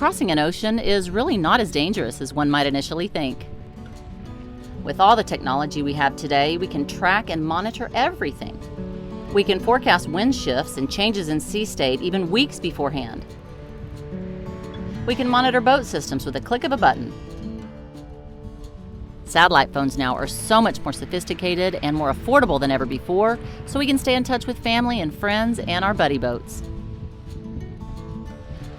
crossing an ocean is really not as dangerous as one might initially think. With all the technology we have today, we can track and monitor everything. We can forecast wind shifts and changes in sea state even weeks beforehand. We can monitor boat systems with a click of a button. Satellite phones now are so much more sophisticated and more affordable than ever before, so we can stay in touch with family and friends and our buddy boats.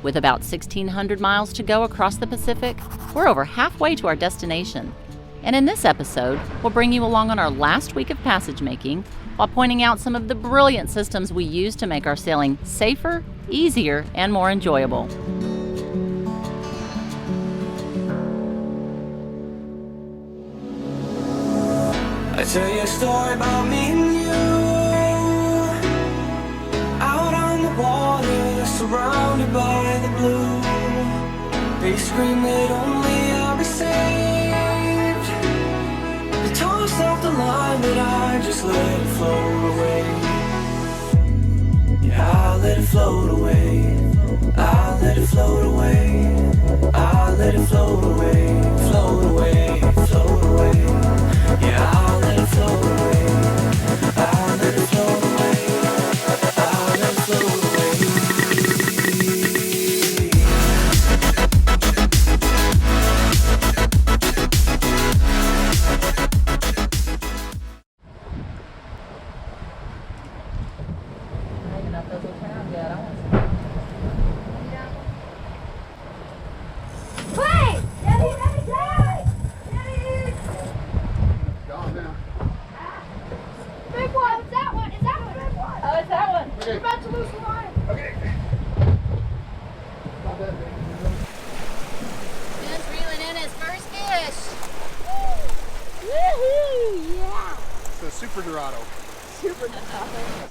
With about 1,600 miles to go across the Pacific, we're over halfway to our destination. And in this episode, we'll bring you along on our last week of passage making while pointing out some of the brilliant systems we use to make our sailing safer, easier, and more enjoyable. I tell you a story about me and you, out on the water, surrounded by the blue. They scream that only I'll be saved. They toss off the line, but I just let it float away. Yeah, I'll let it float away. I'll let it float away. I'll let it float away. Float away, float away. Yeah, I'll let it float away. I'll let it float away. I'll let it float away.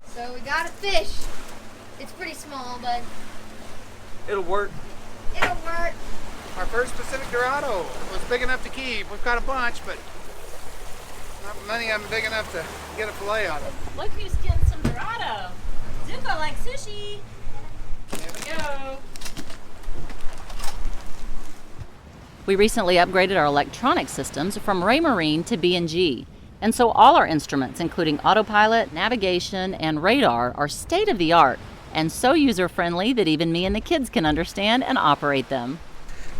So we got a fish. It's pretty small, but it'll work. It'll work. Our first Pacific Dorado was big enough to keep. We've got a bunch, but not many of them big enough to get a fillet out of. Look who skinned some Dorado. Zuko likes sushi. There we go. We recently upgraded our electronic systems from Raymarine to B&G. And so all our instruments, including autopilot, navigation, and radar, are state-of-the-art and so user-friendly that even me and the kids can understand and operate them.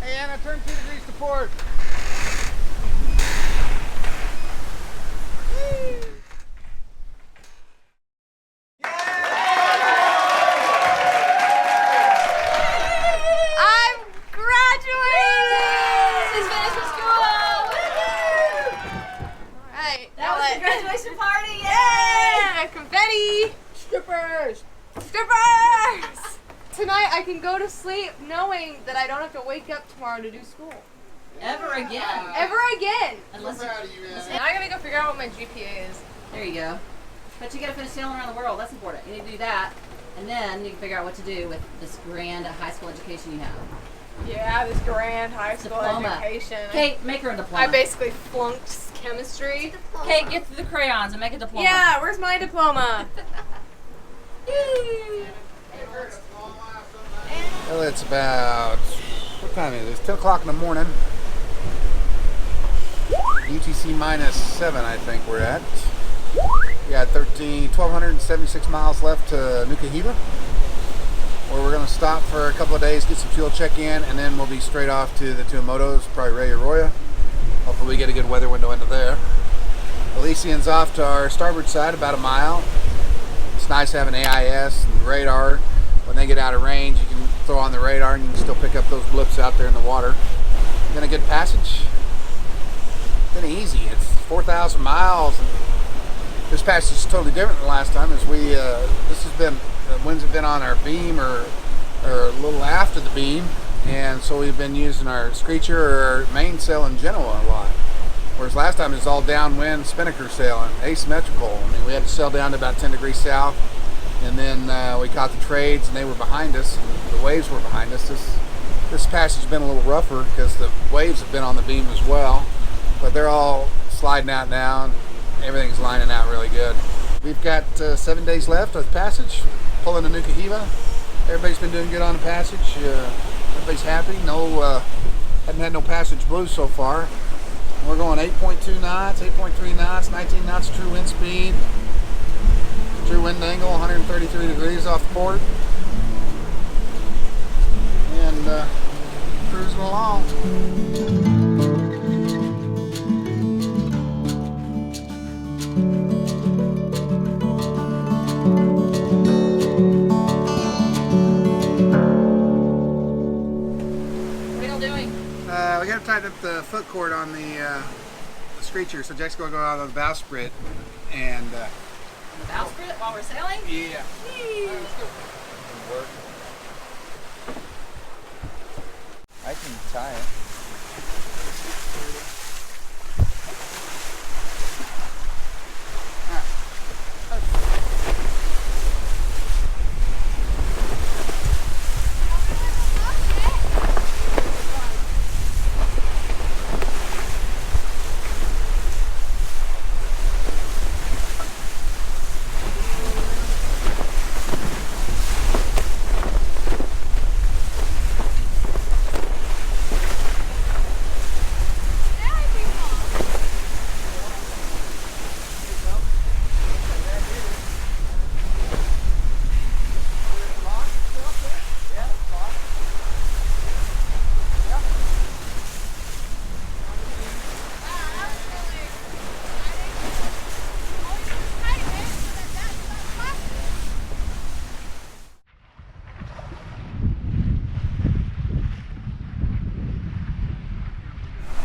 Hey, Anna, turn 2 degrees to port. I'm graduating! She's finished with school! Alright. That was the graduation party! Yay! Confetti! Strippers! Strippers! Tonight I can go to sleep knowing that I don't have to wake up tomorrow to do school. Ever again. Ever again! Unless I'm proud of you, man. Now I gotta go figure out what my GPA is. There you go. But you gotta finish sailing around the world. That's important. You need to do that. And then you can figure out what to do with this grand high school education you have. Yeah, this grand high school Diploma. education. Kate, make her a diploma. I basically flunked chemistry. Kate, get through the crayons and make a diploma. Yeah, where's my diploma? Well, it's about, what time is it? It's 10 o'clock in the morning. UTC -7, I think we're at. We got 1,276 miles left to Nuka Hiva, where we're going to stop for a couple of days, get some fuel check in, and then we'll be straight off to the Tuamotus, probably Ray Arroyo. Hopefully we get a good weather window into there. Elysian's off to our starboard side, about a mile. It's nice having AIS and radar. When they get out of range, you can throw on the radar and you can still pick up those blips out there in the water. Been a good passage. Been easy. It's 4,000 miles, and this passage is totally different than last time. As we, this has been, the winds have been on our beam or a little after the beam, and so we've been using our screecher or our mainsail in Genoa a lot. Whereas last time it was all downwind spinnaker sailing, asymmetrical. I mean, we had to sail down to about 10 degrees south, and then we caught the trades, and they were behind us. The waves were behind us. This passage has been a little rougher because the waves have been on the beam as well, but they're all sliding out now, and everything's lining out really good. We've got 7 days left of passage, pulling to Nuka Hiva. Everybody's been doing good on the passage. Everybody's happy. No, haven't had no passage blues so far. We're going 8.2 knots, 8.3 knots, 19 knots true wind speed. True wind angle, 133 degrees off the port. And cruising along. We got to tighten up the foot cord on the screecher, so Jack's going to go out on the bowsprit and. On the bowsprit while we're sailing? Yeah. Let's go. Work. I can tie it.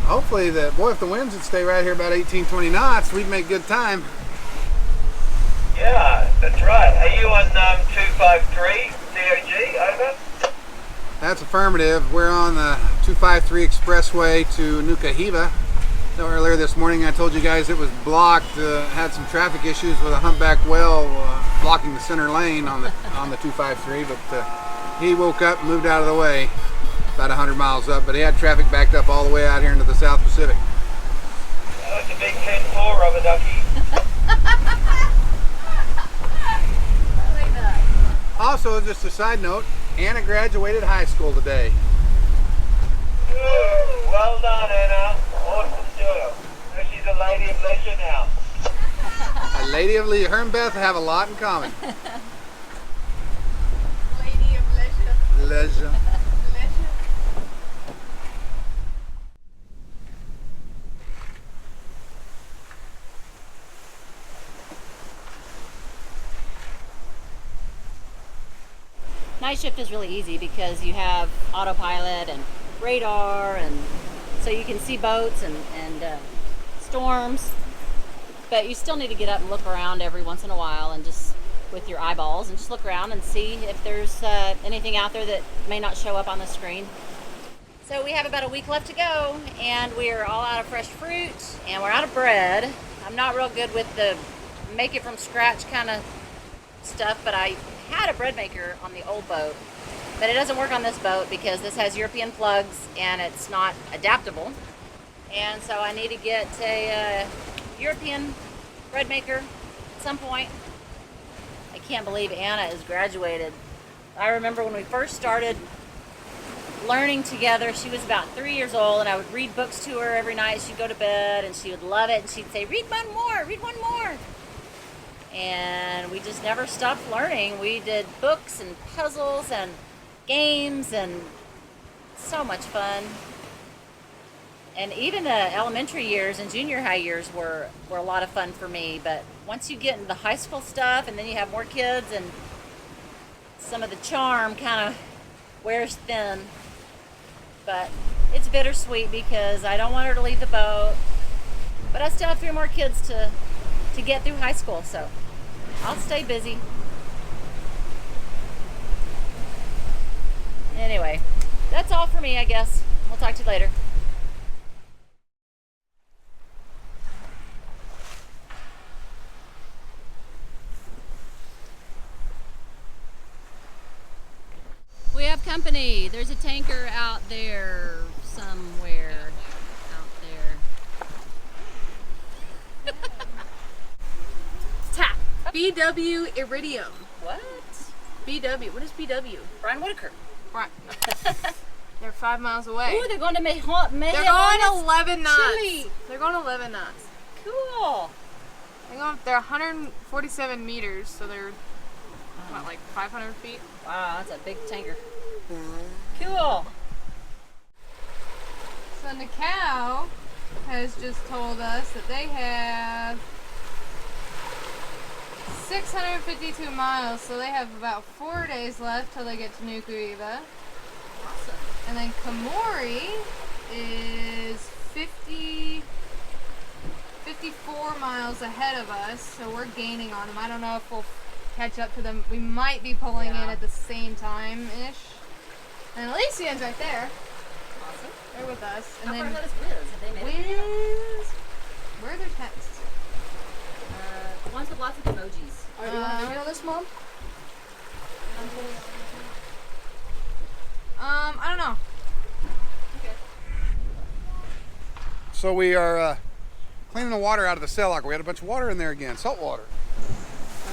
Hopefully, if the winds would stay right here about 18, 20 knots, we'd make good time. Yeah, that's right. Are you on 253 COG, over? That's affirmative. We're on the 253 expressway to Nuka Hiva. So earlier this morning I told you guys it was blocked, had some traffic issues with a humpback whale blocking the center lane on the 253, but he woke up and moved out of the way. About 100 miles up, but he had traffic backed up all the way out here into the South Pacific. That's a big 10-4, rubber ducky. I like that. Also, just a side note, Anna graduated high school today. Ooh, well done, Anna. Awesome job. So she's a lady of leisure now. A lady of leisure. Her and Beth have a lot in common. Lady of leisure. Leisure. Night shift is really easy because you have autopilot and radar, and so you can see boats and storms, but you still need to get up and look around every once in a while and just with your eyeballs and just look around and see if there's anything out there that may not show up on the screen. So we have about a week left to go, and we're all out of fresh fruit and we're out of bread. I'm not real good with the make it from scratch kind of stuff, but I had a bread maker on the old boat, but it doesn't work on this boat because this has European plugs and it's not adaptable, and so I need to get a European bread maker at some point. I can't believe Anna is graduated. I remember when we first started learning together, she was about 3 years old, and I would read books to her every night. She'd go to bed and she would love it, and she'd say, read one more, read one more. And we just never stopped learning. We did books and puzzles and games, and so much fun. And even the elementary years and junior high years were a lot of fun for me. But once you get into the high school stuff and then you have more kids, and some of the charm kind of wears thin. But it's bittersweet because I don't want her to leave the boat, but I still have 3 more kids to get through high school, so I'll stay busy. Anyway, that's all for me, I guess. We'll talk to you later. We have company. There's a tanker out there somewhere. Tap. BW Iridium. What? BW. What is BW? Brian Whitaker. Right. They're 5 miles away. Ooh, they're going to They're going 11 knots. Chile. They're going 11 knots. Cool. They're 147 meters, so they're what, like 500 feet? Wow, that's a big tanker. Cool. So Nicole has just told us that they have 652 miles, so they have about 4 days left till they get to Nuku'iva. Awesome. And then Komori is 54 miles ahead of us, so we're gaining on them. I don't know if we'll catch up to them. We might be pulling in at the same time-ish. And Elysian's right there. Awesome. They're with us. How And far then ahead is Wiz? Have they made it? Wiz. Where are their texts? The ones with lots of emojis. Are you want to video this, Mom? I don't know. Okay. So we are cleaning the water out of the cell locker. We had a bunch of water in there again, salt water.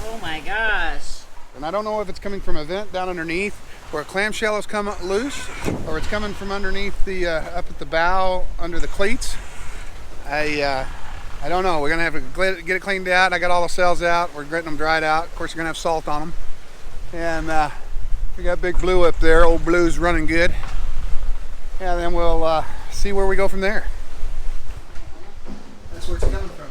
Oh my gosh. And I don't know if it's coming from a vent down underneath where a clamshell has come loose, or it's coming from underneath the up at the bow under the cleats. I don't know. We're gonna have to get it cleaned out. I got all the cells out. We're getting them dried out. Of course, we're gonna have salt on them. And we got Big Blue up there. Old Blue's running good. Yeah, then we'll see where we go from there. That's where it's coming from.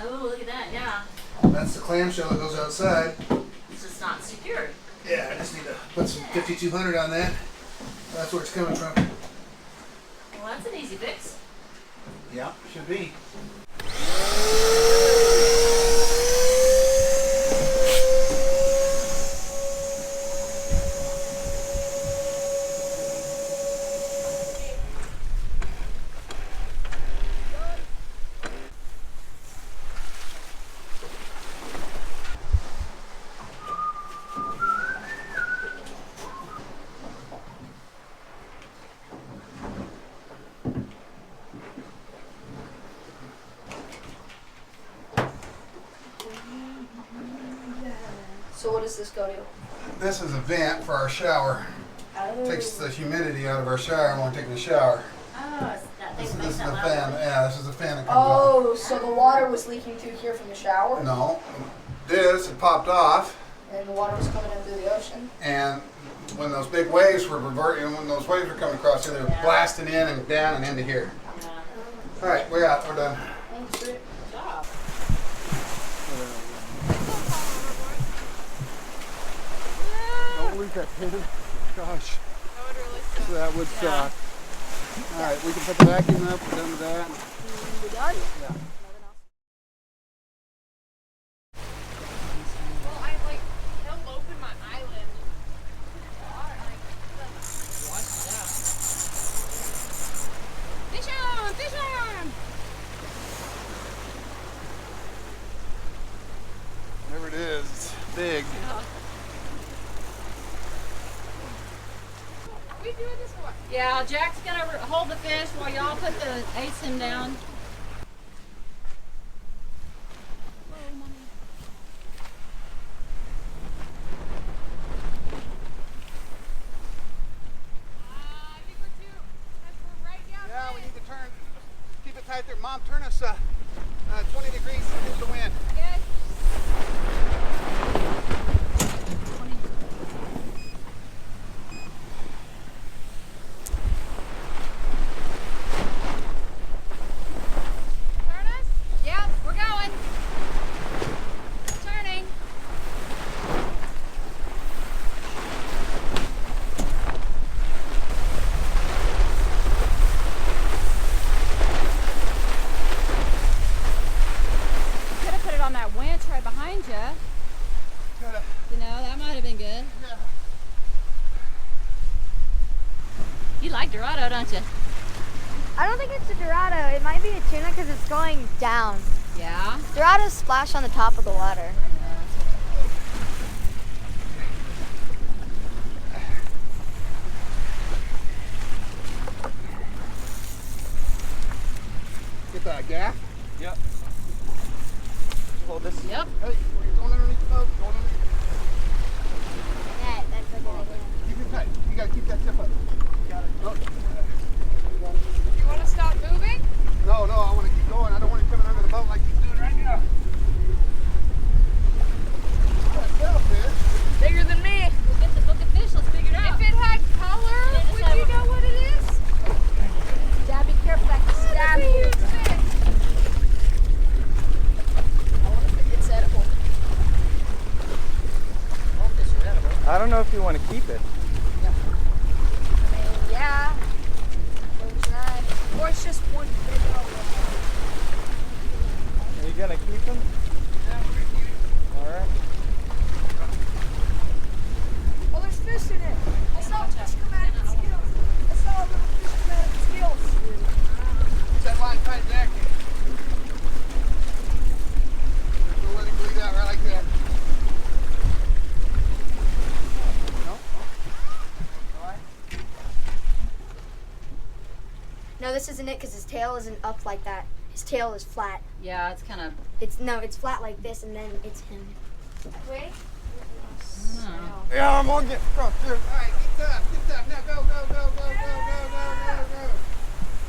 Oh, look at that, yeah. That's the clamshell that goes outside. It's just not secured. Yeah, I just need to put some 5200 on that. That's where it's coming from. Well, that's an easy fix. Yeah, should be. So what does this go to? This is a vent for our shower. Oh. Takes the humidity out of our shower when we're taking a shower. Oh, it's that thing This makes is the that loud fan. noise. Yeah, this is the fan that comes off. Oh, so the water was leaking through here from the shower? No, this it popped off, And the water was coming in through the ocean? and when those big waves were reverting, when those waves were coming across here, they were blasting in and down and into here. Yeah. All right, we're out. We're done. Thanks, Rick. Good job. Don't leave that pin. Gosh, That would really suck. that would suck. All right, we can put the vacuum up. We're done with that. We done? Yeah. Well, he'll open my eyelid. Fish on! Fish on! Whatever it is, it's big. We doing this for? Yeah, Jack's gonna hold the fish while y'all put the ASIM down. I think we're too. We're right down Yeah, there. we need to turn. Keep it tight there. Mom, turn us 20 degrees to the wind. Yes. Turn us? Yep, we're going. Turning. Could have put it on that winch right behind you. You know, that might have been good. You like Dorado, don't you? I don't think it's a Dorado. It might be a tuna because it's going down. Yeah. Dorados splash on the top of the water. Get that gaff. Yep. Hold this. Yep. Hey, you're going underneath the boat. Going underneath. Yeah, that's a good idea. Keep it tight. You gotta keep that tip up. Got it. Oh. You want to stop moving? No, I want to keep going. I don't want it coming under the boat like he's doing right now. Bigger than me. We'll get the book of fish. Let's figure it out. If it had color, would you know what it is? Dad, be careful, that can stab That's a you. huge fish. It's edible. I don't know if you want to keep it. I mean, yeah. We'll try. Or it's just one big old one. Are you gonna keep him? All right. Oh, there's fish in it. I saw a fish come out of its gills. I saw a little fish come out of its gills. Set line tight back. We'll let him bleed out right like that. No? No, this isn't it because his tail isn't up like that. His tail is flat. Yeah, it's kind of. It's flat like this, and then it's him. Wait. Yeah, I'm on get front too. Alright, get tough. Now go.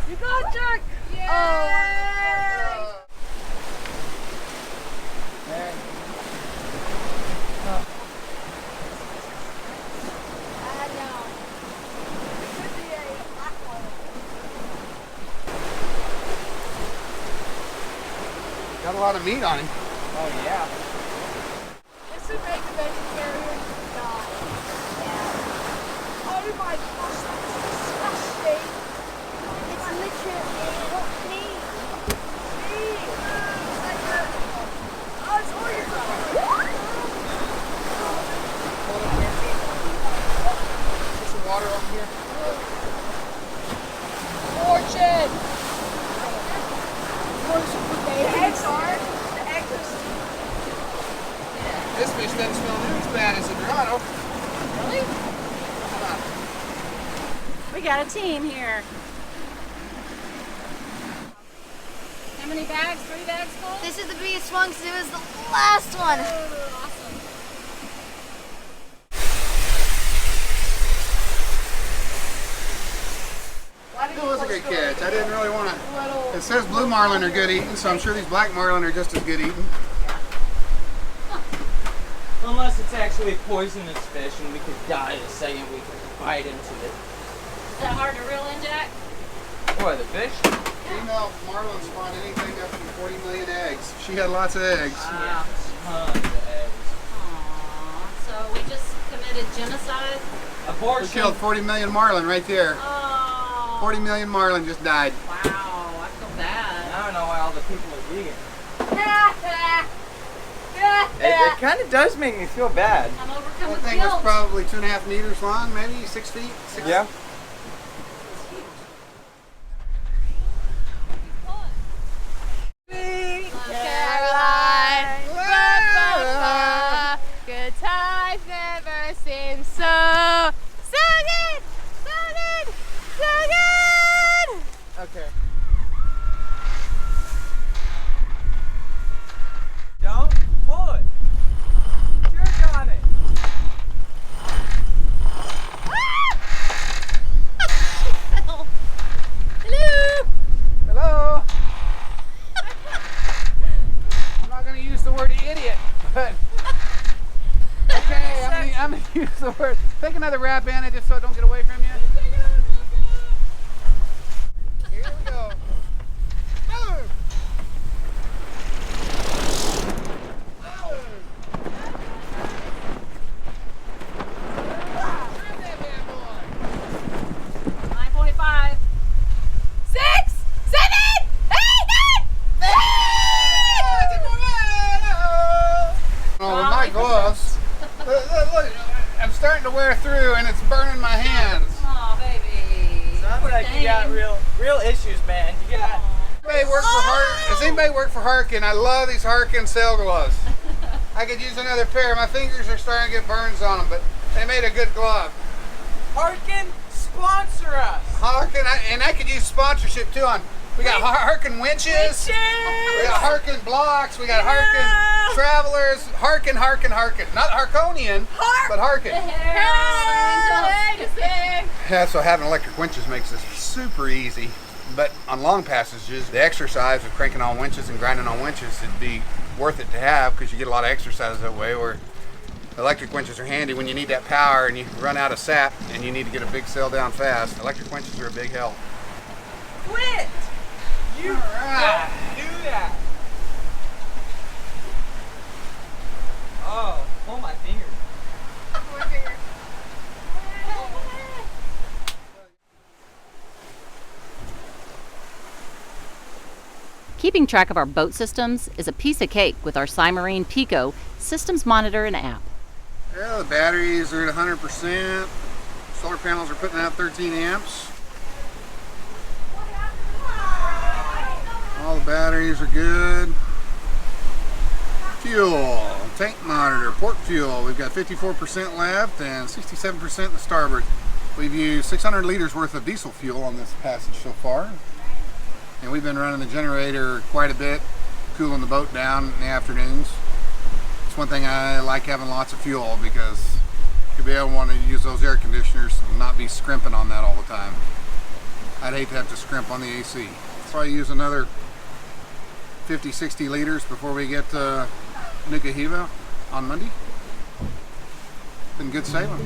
You got it, Jack. Yay! Got a lot of meat on him. Oh yeah. This would make a vegetarian die. Oh my gosh, that's disgusting. It's literally not me. Put some water on here. Fortune! The eggs are. This fish doesn't smell near as bad as the Dorado. Really? We got a team here. How many bags? 3 bags full? This is the biggest one because it was the last one. Awesome. It was a good catch. I didn't really want to. It says blue marlin are good eating, so I'm sure these black marlin are just as good eating. Unless it's actually poisonous fish and we could die the second we could bite into it. Is that hard to reel in, Jack? What, the fish? Female marlin spawned anything up to 40 million eggs. She had lots of eggs. Wow. Tons of eggs. Aww. So we just committed genocide? We Abortion. killed 40 million marlin right there. Oh. 40 million marlin just died. Wow, I feel bad. I don't know why all the people are vegan. It kind of does make me feel bad. I'm overcome That with thing was guilt. probably 2.5 meters long, maybe 6 feet. Yeah. Caroline, good times never seem so good. Okay. Don't pull it. Jerk on it. Hello. I'm not going to use the word idiot, but okay, I'm going to use the word. Take another wrap, Anna, just so it don't get away from you. Here we go. Boom. Gloves. Look, I'm starting to wear through and it's burning my hands. Oh, baby. Sounds Poor like thing. you got real issues, man. You got. Does anybody work for Harkin? I love these Harkin sail gloves. I could use another pair. My fingers are starting to get burns on them, but they made a good glove. Harkin, sponsor us. Harkin, and I could use sponsorship too on. We got Harkin winches. We got Harkin blocks. We got Harkin travelers, hearken, hearken, hearken. Not Harkonian, but hearken. Yeah, so having electric winches makes this super easy. But on long passages, the exercise of cranking on winches and grinding on winches would be worth it to have because you get a lot of exercise that way. Where electric winches are handy when you need that power and you run out of sap and you need to get a big sail down fast. Electric winches are a big help. Quit! You don't do that. Oh, pull my finger. One finger. Keeping track of our boat systems is a piece of cake with our Cymarine Pico systems monitor and app. Yeah, the batteries are at 100%. Solar panels are putting out 13 amps. All the batteries are good. Fuel, tank monitor, port fuel. We've got 54% left and 67% in the starboard. We've used 600 liters worth of diesel fuel on this passage so far. And we've been running the generator quite a bit, cooling the boat down in the afternoons. It's one thing I like, having lots of fuel, because you'll be able to want to use those air conditioners and not be scrimping on that all the time. I'd hate to have to scrimp on the AC. Probably use another 50-60 liters before we get to Nuka Hiva on Monday. Been good sailing.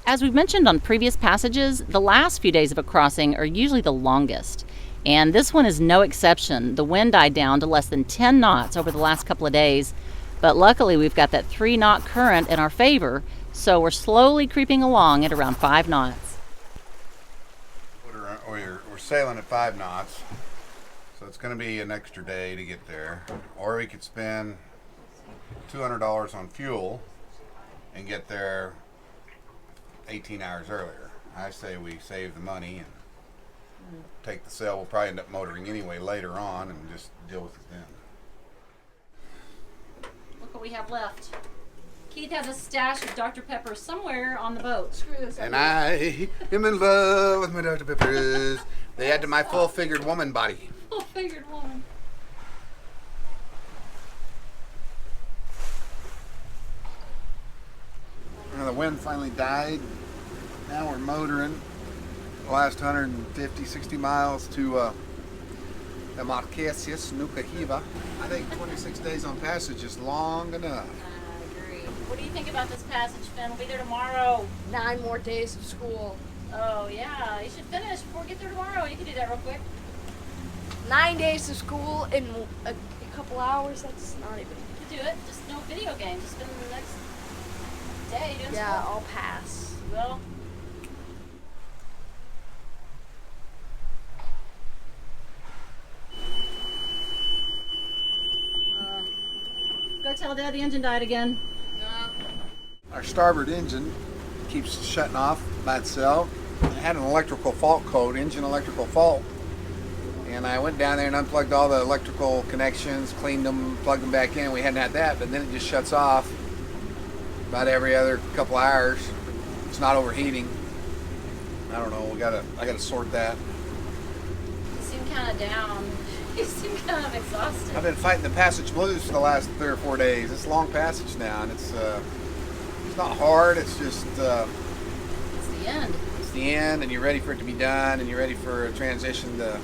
As we've mentioned on previous passages, the last few days of a crossing are usually the longest, and this one is no exception. The wind died down to less than 10 knots over the last couple of days, but luckily we've got that 3-knot current in our favor, so we're slowly creeping along at around 5 knots. We're sailing at 5 knots, so it's going to be an extra day to get there. Or we could spend $200 on fuel and get there 18 hours earlier. I say we save the money and take the sail. We'll probably end up motoring anyway later on and just deal with it then. Look what we have left. Keith has a stash of Dr. Pepper somewhere on the boat. Screw this. And I am in love with my Dr. Peppers. They add to my full-figured woman body. Full-figured woman. Now the wind finally died. Now we're motoring the last 150, 60 miles to the Marquesas Nuka Hiva. I think 26 days on passage is long enough. I agree. What do you think about this passage, Finn? We'll be there tomorrow. 9 more days of school. Oh, yeah. You should finish before we get there tomorrow. You can do that real quick. 9 days of school in a couple hours. That's not even. You can do it. Just no video games. Just spend the next day doing Yeah, school. I'll pass. Well. Go tell Dad the engine died again. Our starboard engine keeps shutting off by itself. It had an electrical fault code, engine electrical fault. And I went down there and unplugged all the electrical connections, cleaned them, plugged them back in. We hadn't had that, but then it just shuts off about every other couple hours. It's not overheating. I don't know, I gotta sort that. You seem kind of down. You seem kind of exhausted. I've been fighting the passage blues for the last 3 or 4 days. It's a long passage now, and it's not hard. It's just It's the end. it's the end, and you're ready for it to be done, and you're ready for a transition to,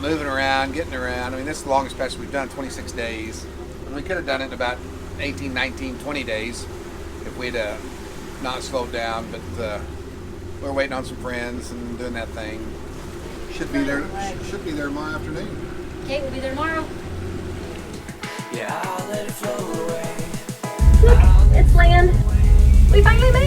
moving around, getting around. This is the longest passage we've done, 26 days. And we could have done it in about 18, 19, 20 days if we'd not slowed down, but we're waiting on some friends and doing that thing. Should be there tomorrow afternoon. Okay, we'll be there tomorrow. Yeah, I'll let it flow away. Look, it's land. We finally made